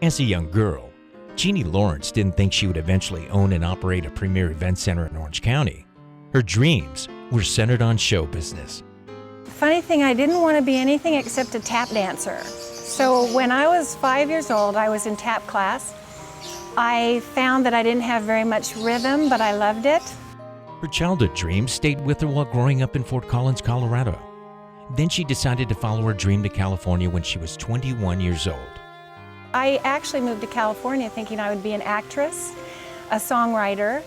As a young girl, Jeannie Lawrence didn't think she would eventually own and operate a premier event center in Orange County. Her dreams were centered on show business. Funny thing, I didn't want to be anything except a tap dancer. So when I was 5 years old, I was in tap class. I found that I didn't have very much rhythm, but I loved it. Her childhood dreams stayed with her while growing up in Fort Collins, Colorado. Then she decided to follow her dream to California when she was 21 years old. I actually moved to California thinking I would be an actress, a songwriter,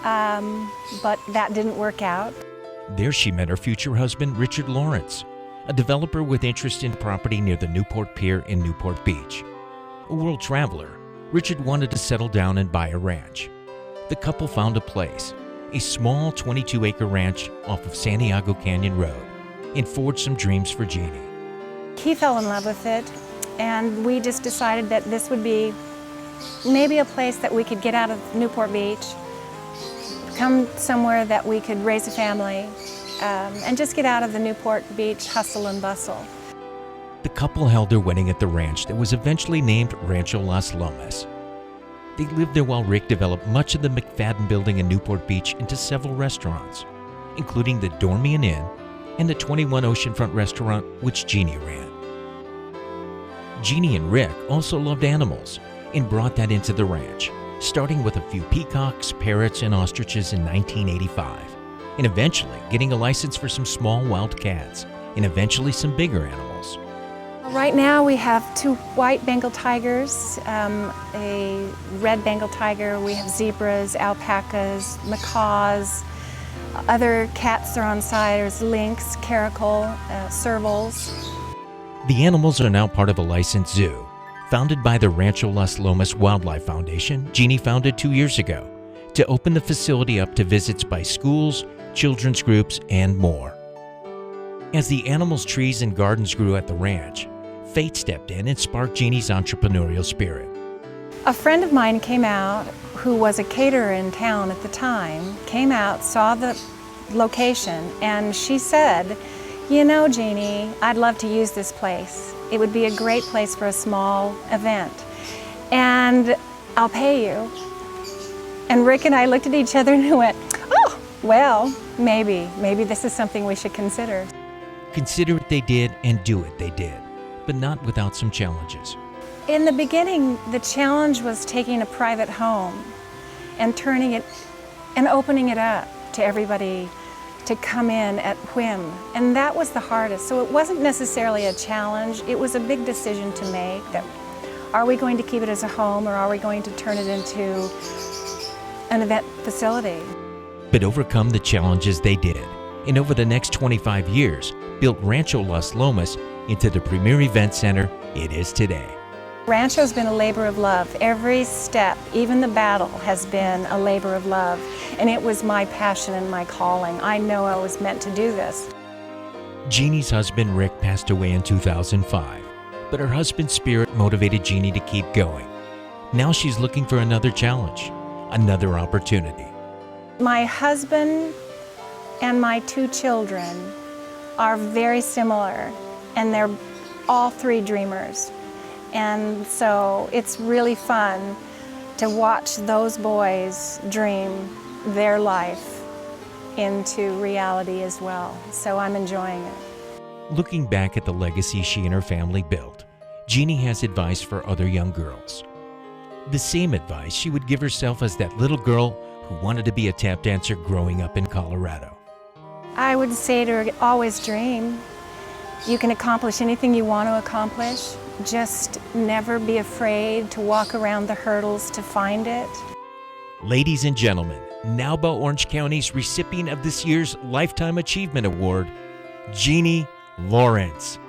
but that didn't work out. There she met her future husband, Richard Lawrence, a developer with interest in property near the Newport Pier in Newport Beach. A world traveler, Richard wanted to settle down and buy a ranch. The couple found a place, a small 22-acre ranch off of Santiago Canyon Road, and forged some dreams for Jeannie. He fell in love with it, and we just decided that this would be maybe a place that we could get out of Newport Beach, come somewhere that we could raise a family, and just get out of the Newport Beach hustle and bustle. The couple held their wedding at the ranch that was eventually named Rancho Las Lomas. They lived there while Rick developed much of the McFadden building in Newport Beach into several restaurants, including the Dormian Inn and the 21 Oceanfront restaurant, which Jeannie ran. Jeannie and Rick also loved animals and brought that into the ranch, starting with a few peacocks, parrots, and ostriches in 1985, and eventually getting a license for some small wild cats, and eventually some bigger animals. Right now we have 2 white Bengal tigers, a red Bengal tiger, we have zebras, alpacas, macaws, other cats are on site, there's lynx, caracal, servals. The animals are now part of a licensed zoo, founded by the Rancho Las Lomas Wildlife Foundation Jeannie founded 2 years ago, to open the facility up to visits by schools, children's groups, and more. As the animals, trees, and gardens grew at the ranch, fate stepped in and sparked Jeannie's entrepreneurial spirit. A friend of mine came out, who was a caterer in town at the time, came out, saw the location, and she said, "You know, Jeannie, I'd love to use this place. It would be a great place for a small event, and I'll pay you." And Rick and I looked at each other and went, "Oh, well, maybe this is something we should consider." Consider it they did, and do it they did, but not without some challenges. In the beginning, the challenge was taking a private home and turning it and opening it up to everybody to come in at whim, and that was the hardest. So it wasn't necessarily a challenge, it was a big decision to make, that are we going to keep it as a home or are we going to turn it into an event facility? But overcome the challenges they did, and over the next 25 years, built Rancho Las Lomas into the premier event center it is today. Rancho's been a labor of love. Every step, even the battle, has been a labor of love. And it was my passion and my calling. I know I was meant to do this. Jeannie's husband, Rick, passed away in 2005, but her husband's spirit motivated Jeannie to keep going. Now she's looking for another challenge, another opportunity. My husband and my 2 children are very similar, and they're all 3 dreamers. And so it's really fun to watch those boys dream their life into reality as well. So I'm enjoying it. Looking back at the legacy she and her family built, Jeannie has advice for other young girls. The same advice she would give herself as that little girl who wanted to be a tap dancer growing up in Colorado. I would say to her, always dream. You can accomplish anything you want to accomplish. Just never be afraid to walk around the hurdles to find it. Ladies and gentlemen, NAWBO Orange County's recipient of this year's Lifetime Achievement Award, Jeannie Lawrence.